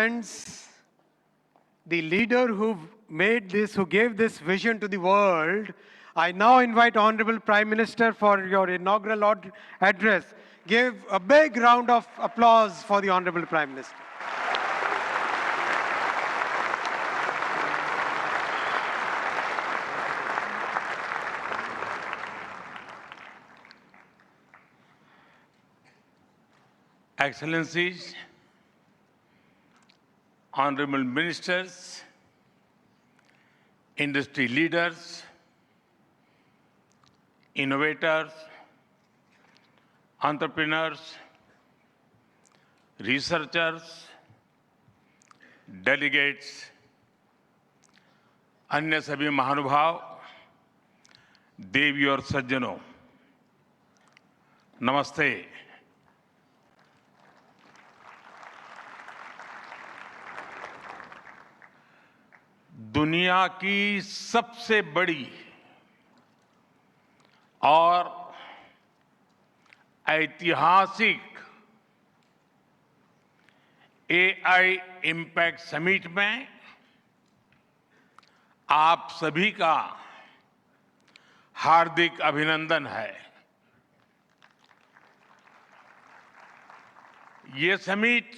Friends, the leader who gave this vision to the world, I now invite Honorable Prime Minister for your inaugural address. Give a big round of applause for the Honorable Prime Minister. Excellencies, Honorable Ministers, industry leaders, innovators, entrepreneurs, researchers, delegates, अन्य सभी महानुभाव, देवी और सज्जनों, नमस्ते। दुनिया की सबसे बड़ी और ऐतिहासिक एआई इम्पैक्ट समिट में आप सभी का हार्दिक अभिनंदन है। ये समिट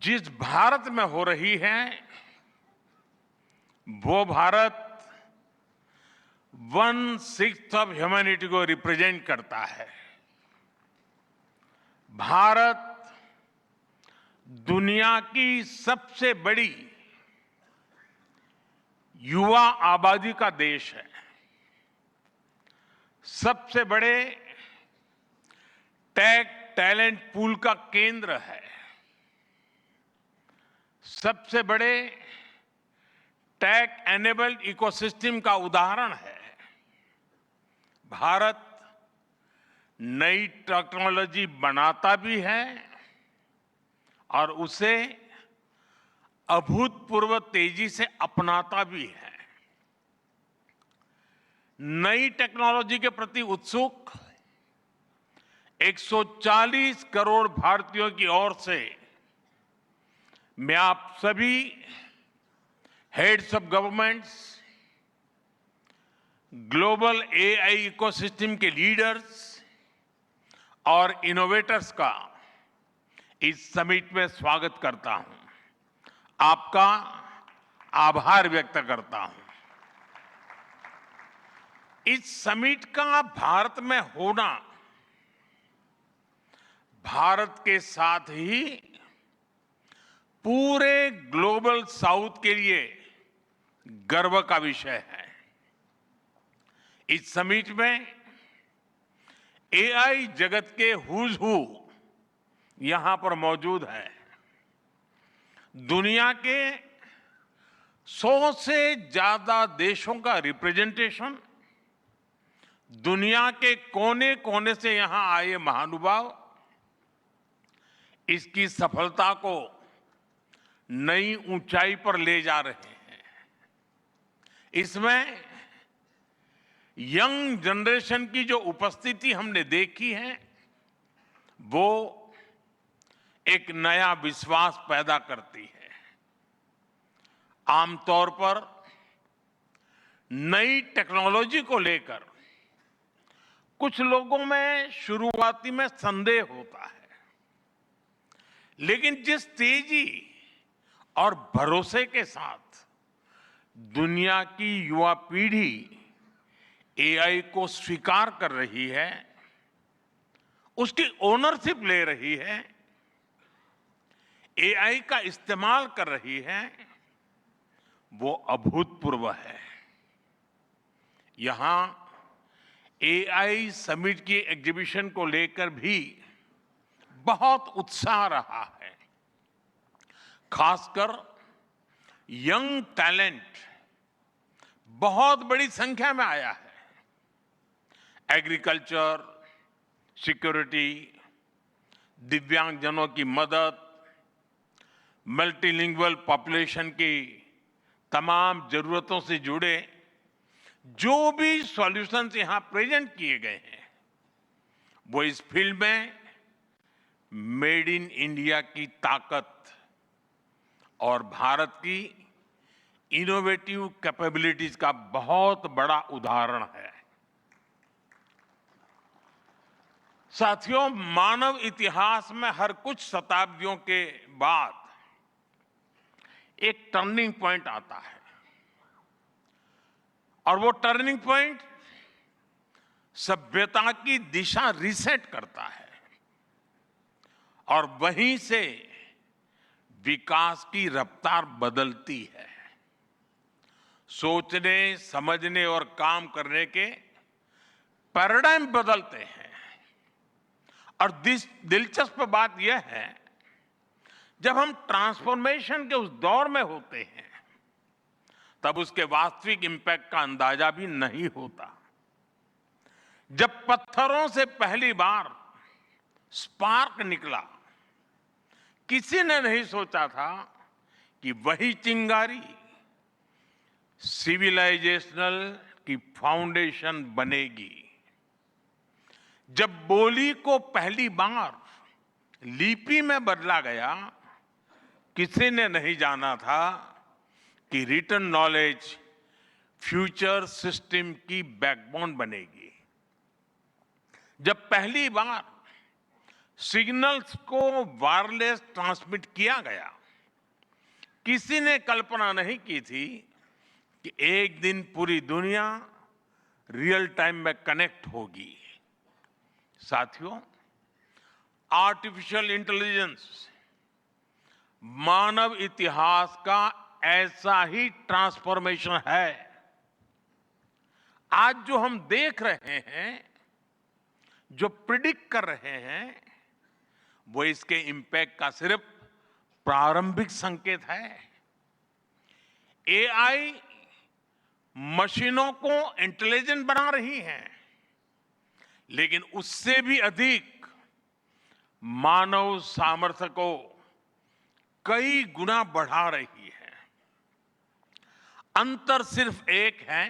जिस भारत में हो रही है वो भारत 1/6 ऑफ ह्यूमैनिटी को रिप्रेजेंट करता है। भारत दुनिया की सबसे बड़ी युवा आबादी का देश है, सबसे बड़े टेक टैलेंट पूल का केंद्र है, सबसे बड़े टेक एनेबल्ड इकोसिस्टम का उदाहरण है। भारत नई टेक्नोलॉजी बनाता भी है और उसे अभूतपूर्व तेजी से अपनाता भी है। नई टेक्नोलॉजी के प्रति उत्सुक 140 करोड़ भारतीयों की ओर से मैं आप सभी heads of governments, global AI ecosystem के लीडर्स और इनोवेटर्स का इस समिट में स्वागत करता हूं, आपका आभार व्यक्त करता हूं। इस समिट का भारत में होना भारत के साथ ही पूरे ग्लोबल साउथ के लिए गर्व का विषय है। इस समिट में एआई जगत के हुज हू यहां पर मौजूद है। दुनिया के 100 से ज्यादा देशों का रिप्रेजेंटेशन, दुनिया के कोने कोने से यहां आए महानुभाव इसकी सफलता को नई ऊंचाई पर ले जा रहे हैं। इसमें यंग जनरेशन की जो उपस्थिति हमने देखी है वो एक नया विश्वास पैदा करती है। आमतौर पर नई टेक्नोलॉजी को लेकर कुछ लोगों में शुरुआती में संदेह होता है, लेकिन जिस तेजी और भरोसे के साथ दुनिया की युवा पीढ़ी एआई को स्वीकार कर रही है, उसकी ओनरशिप ले रही है, एआई का इस्तेमाल कर रही है, वो अभूतपूर्व है। यहां एआई समिट की एग्जीबिशन को लेकर भी बहुत उत्साह रहा है। खासकर यंग टैलेंट बहुत बड़ी संख्या में आया है। एग्रीकल्चर, सिक्योरिटी, दिव्यांगजनों की मदद, मल्टीलिंगुअल पॉपुलेशन की तमाम जरूरतों से जुड़े जो भी सॉल्यूशंस यहां प्रेजेंट किए गए हैं वो इस फील्ड में मेड इन इंडिया की ताकत और भारत की इनोवेटिव कैपेबिलिटीज का बहुत बड़ा उदाहरण है। साथियों, मानव इतिहास में हर कुछ शताब्दियों के बाद एक टर्निंग पॉइंट आता है और वो टर्निंग पॉइंट सभ्यता की दिशा रीसेट करता है और वहीं से विकास की रफ्तार बदलती है। सोचने, समझने और काम करने के पैराडाइम बदलते हैं और दिलचस्प बात यह है, जब हम ट्रांसफॉर्मेशन के उस दौर में होते हैं तब उसके वास्तविक इंपैक्ट का अंदाजा भी नहीं होता। जब पत्थरों से पहली बार स्पार्क निकला, किसी ने नहीं सोचा था कि वही चिंगारी सिविलाइजेशनल की फाउंडेशन बनेगी। जब बोली को पहली बार लिपि में बदला गया, किसी ने नहीं जाना था कि रिटन नॉलेज फ्यूचर सिस्टम की बैकबोन बनेगी। जब पहली बार सिग्नल्स को वायरलेस ट्रांसमिट किया गया, किसी ने कल्पना नहीं की थी कि एक दिन पूरी दुनिया रियल टाइम में कनेक्ट होगी। साथियों, आर्टिफिशियल इंटेलिजेंस मानव इतिहास का ऐसा ही ट्रांसफॉर्मेशन है। आज जो हम देख रहे हैं, जो प्रिडिक्ट कर रहे हैं, वो इसके इंपैक्ट का सिर्फ प्रारंभिक संकेत है। एआई मशीनों को इंटेलिजेंट बना रही है, लेकिन उससे भी अधिक मानव सामर्थ्य को कई गुना बढ़ा रही है। अंतर सिर्फ एक है,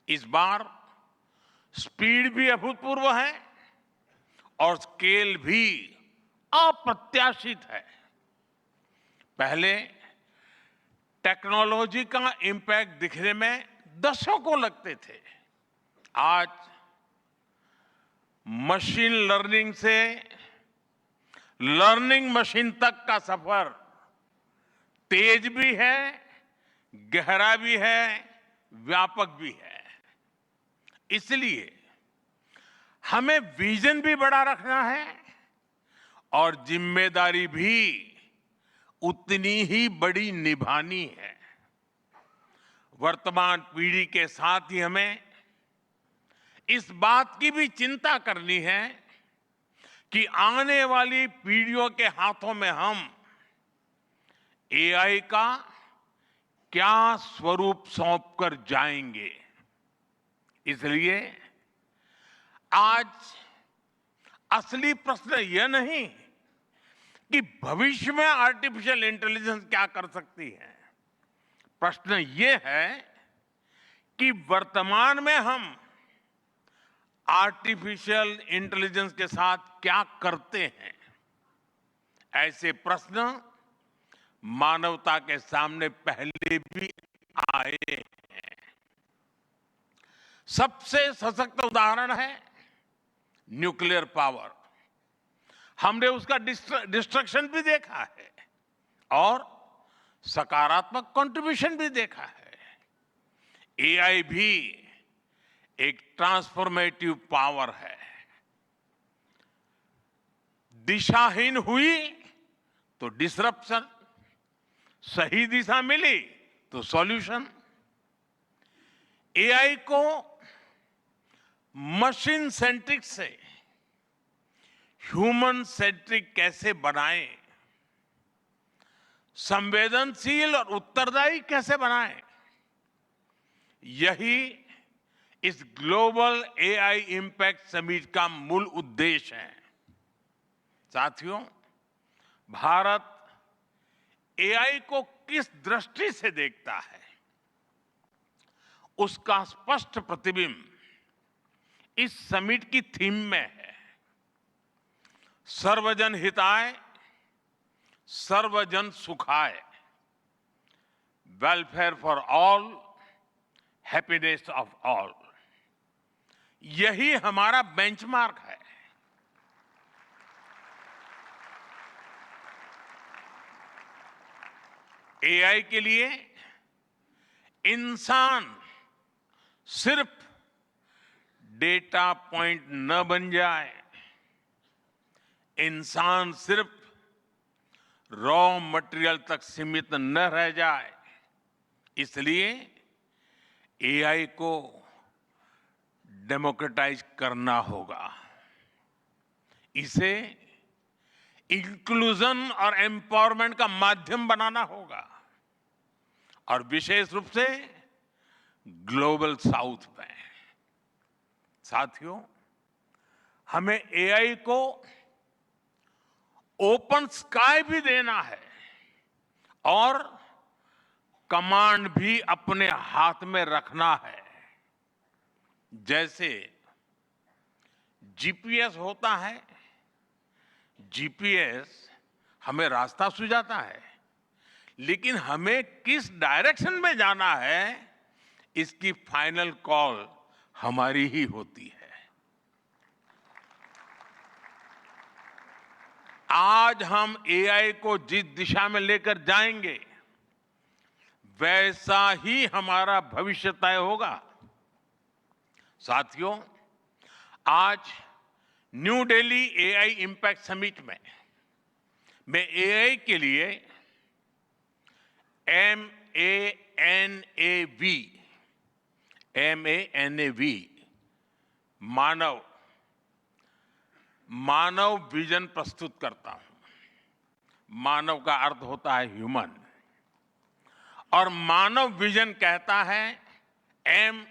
इस बार स्पीड भी अभूतपूर्व है और स्केल भी अप्रत्याशित है। पहले टेक्नोलॉजी का इंपैक्ट दिखने में दशकों लगते थे। आज मशीन लर्निंग से लर्निंग मशीन तक का सफर तेज भी है, गहरा भी है, व्यापक भी है। इसलिए हमें विजन भी बड़ा रखना है और जिम्मेदारी भी उतनी ही बड़ी निभानी है। वर्तमान पीढ़ी के साथ ही हमें इस बात की भी चिंता करनी है कि आने वाली पीढ़ियों के हाथों में हम एआई का क्या स्वरूप सौंप कर जाएंगे। इसलिए आज असली प्रश्न यह नहीं कि भविष्य में आर्टिफिशियल इंटेलिजेंस क्या कर सकती है। प्रश्न यह है कि वर्तमान में हम आर्टिफिशियल इंटेलिजेंस के साथ क्या करते हैं। ऐसे प्रश्न मानवता के सामने पहले भी आए हैं। सबसे सशक्त उदाहरण है न्यूक्लियर पावर। हमने उसका डिस्ट्रक्शन भी देखा है और सकारात्मक कंट्रीब्यूशन भी देखा है। एआई भी एक ट्रांसफॉर्मेटिव पावर है। दिशाहीन हुई तो डिसरप्शन, सही दिशा मिली तो सॉल्यूशन। एआई को मशीन सेंट्रिक से ह्यूमन सेंट्रिक कैसे बनाएं, संवेदनशील और उत्तरदायी कैसे बनाएं, यही इस ग्लोबल एआई इंपैक्ट समिट का मूल उद्देश्य है। साथियों, भारत एआई को किस दृष्टि से देखता है, उसका स्पष्ट प्रतिबिंब इस समिट की थीम में है। सर्वजन हिताय, सर्वजन सुखाय, welfare for all, happiness of all, यही हमारा बेंचमार्क है। एआई के लिए इंसान सिर्फ डेटा पॉइंट न बन जाए, इंसान सिर्फ रॉ मटेरियल तक सीमित न रह जाए, इसलिए एआई को डेमोक्रेटाइज करना होगा, इसे इंक्लूजन और एम्पावरमेंट का माध्यम बनाना होगा, और विशेष रूप से ग्लोबल साउथ में। साथियों, हमें एआई को ओपन स्काई भी देना है और कमांड भी अपने हाथ में रखना है। जैसे जीपीएस होता है, जीपीएस हमें रास्ता सुझाता है, लेकिन हमें किस डायरेक्शन में जाना है, इसकी फाइनल कॉल हमारी ही होती है। आज हम एआई को जिस दिशा में लेकर जाएंगे, वैसा ही हमारा भविष्य तय होगा। साथियों, आज new Delhi AI impact summit में मैं एआई के लिए MANAV मानव विजन प्रस्तुत करता हूं। मानव का अर्थ होता है ह्यूमन, और मानव विजन कहता है M,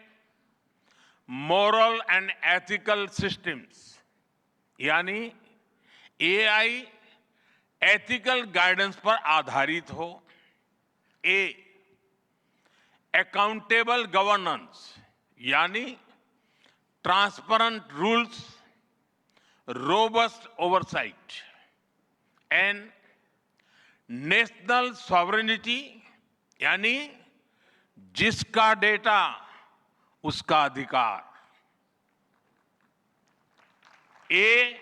moral and ethical systems, यानी एआई एथिकल गाइडेंस पर आधारित हो। ए, अकाउंटेबल गवर्नेंस, यानी transparent rules, robust oversight. N, national sovereignty, यानी जिसका डेटा उसका अधिकार। ए,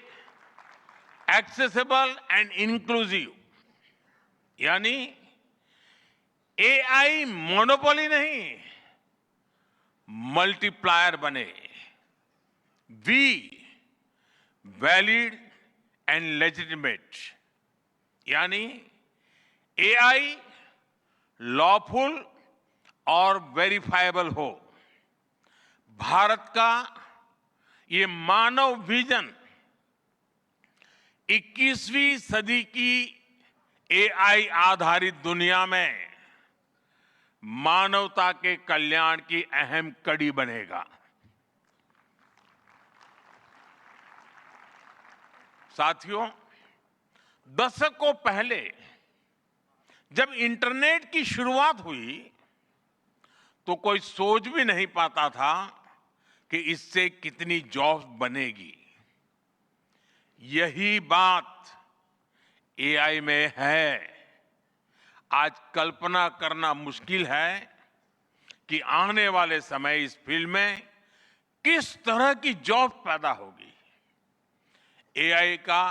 एक्सेसिबल एंड इंक्लूसिव, यानी एआई मोनोपोली नहीं, मल्टीप्लायर बने। वी, वैलिड एंड लेजिटिमेट, यानी एआई लॉफुल और वेरीफाइबल हो। भारत का ये मानव विजन 21वीं सदी की एआई आधारित दुनिया में मानवता के कल्याण की अहम कड़ी बनेगा। साथियों, दशकों पहले जब इंटरनेट की शुरुआत हुई तो कोई सोच भी नहीं पाता था कि इससे कितनी जॉब्स बनेगी। यही बात एआई में है। आज कल्पना करना मुश्किल है कि आने वाले समय इस फील्ड में किस तरह की जॉब पैदा होगी। एआई का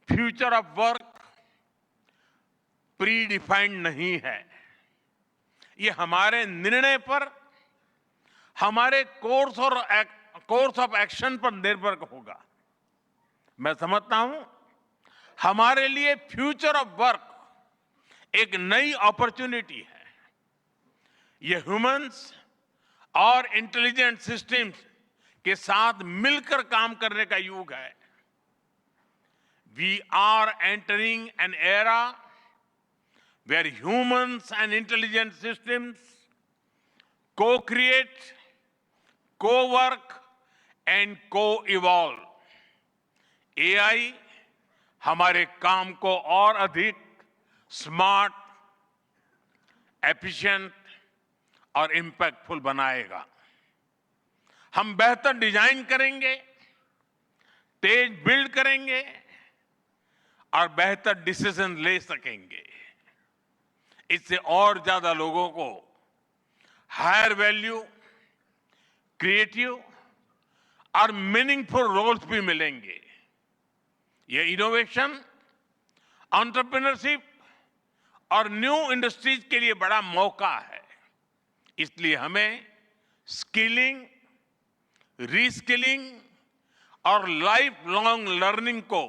future of work pre defined नहीं है। ये हमारे निर्णय पर, हमारे कोर्स ऑफ एक्शन पर निर्भर होगा। मैं समझता हूं हमारे लिए फ्यूचर ऑफ वर्क एक नई अपॉर्चुनिटी है। ये ह्यूमंस और इंटेलिजेंट सिस्टम्स के साथ मिलकर काम करने का युग है। We are entering an era where humans and intelligent systems co-create, co-work and co-evolve। AI हमारे काम को और अधिक स्मार्ट, एफिशिएंट और इंपैक्टफुल बनाएगा। हम बेहतर डिजाइन करेंगे, तेज बिल्ड करेंगे और बेहतर डिसीजन ले सकेंगे। इससे और ज्यादा लोगों को हायर वैल्यू, क्रिएटिव और मीनिंगफुल रोल्स भी मिलेंगे। ये इनोवेशन, एंटरप्रेन्योरशिप और न्यू इंडस्ट्रीज के लिए बड़ा मौका है। इसलिए हमें स्किलिंग, रीस्किलिंग और लाइफ लॉन्ग लर्निंग को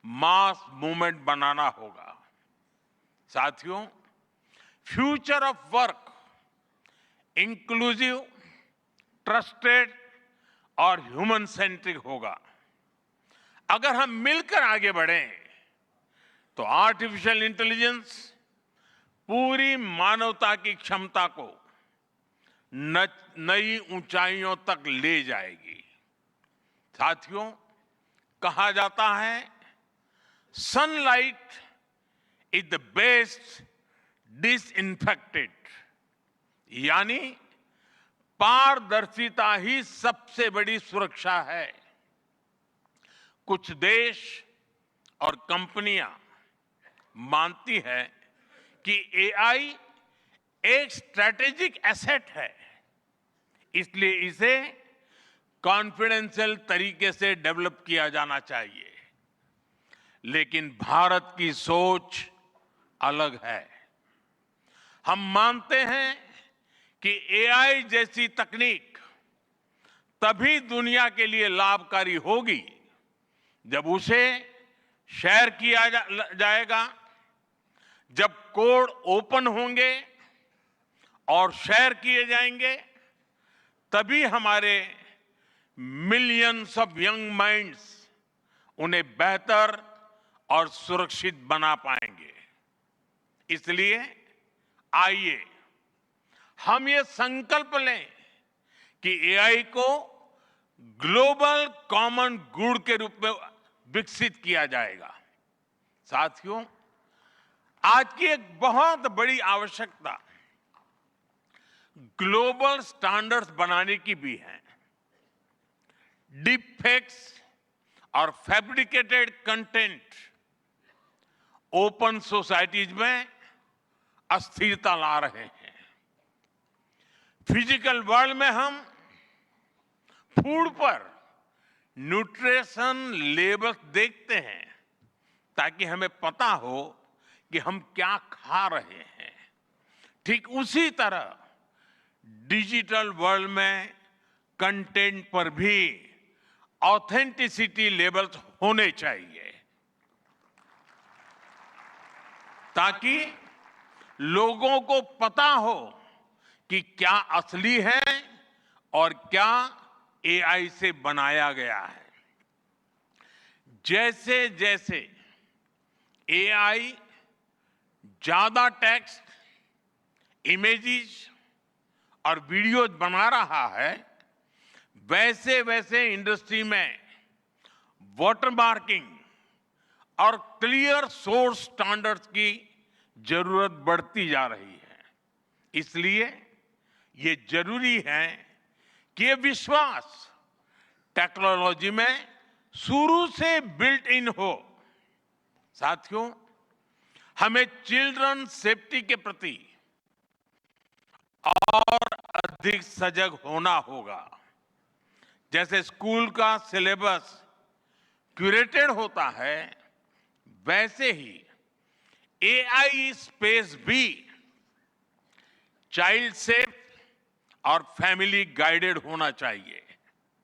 मास मूवमेंट बनाना होगा। साथियों, future of work inclusive, trusted और ह्यूमन सेंट्रिक होगा। अगर हम मिलकर आगे बढ़ें तो आर्टिफिशियल इंटेलिजेंस पूरी मानवता की क्षमता को नई ऊंचाइयों तक ले जाएगी। साथियों, कहा जाता है sunlight is the best disinfected, यानी पारदर्शिता ही सबसे बड़ी सुरक्षा है। कुछ देश और कंपनियां मानती है कि एआई एक स्ट्रैटेजिक एसेट है, इसलिए इसे कॉन्फिडेंशियल तरीके से डेवलप किया जाना चाहिए। लेकिन भारत की सोच अलग है। हम मानते हैं कि एआई जैसी तकनीक तभी दुनिया के लिए लाभकारी होगी जब उसे शेयर किया जाएगा, जब कोड ओपन होंगे और शेयर किए जाएंगे, तभी हमारे मिलियंस ऑफ यंग माइंड्स उन्हें बेहतर और सुरक्षित बना पाएंगे। इसलिए आइए हम ये संकल्प लें कि एआई को ग्लोबल कॉमन गुड के रूप में विकसित किया जाएगा। साथियों, आज की एक बहुत बड़ी आवश्यकता ग्लोबल स्टैंडर्ड्स बनाने की भी है। डीप फेक्स और फैब्रिकेटेड कंटेंट ओपन सोसाइटीज में अस्थिरता ला रहे हैं। फिजिकल वर्ल्ड में हम फूड पर न्यूट्रिशन लेबल्स देखते हैं ताकि हमें पता हो कि हम क्या खा रहे हैं। ठीक उसी तरह डिजिटल वर्ल्ड में कंटेंट पर भी ऑथेंटिसिटी लेबल्स होने चाहिए ताकि लोगों को पता हो कि क्या असली है और क्या एआई से बनाया गया है। जैसे जैसे एआई ज्यादा टेक्स्ट, इमेजेस और वीडियोज बना रहा है, वैसे वैसे इंडस्ट्री में वाटरमार्किंग और क्लियर सोर्स स्टैंडर्ड्स की जरूरत बढ़ती जा रही है। इसलिए ये जरूरी है कि ये विश्वास टेक्नोलॉजी में शुरू से बिल्ट इन हो। साथियों, हमें चिल्ड्रन सेफ्टी के प्रति और अधिक सजग होना होगा। जैसे स्कूल का सिलेबस क्यूरेटेड होता है, वैसे ही एआई स्पेस भी चाइल्ड सेफ और फैमिली गाइडेड होना चाहिए।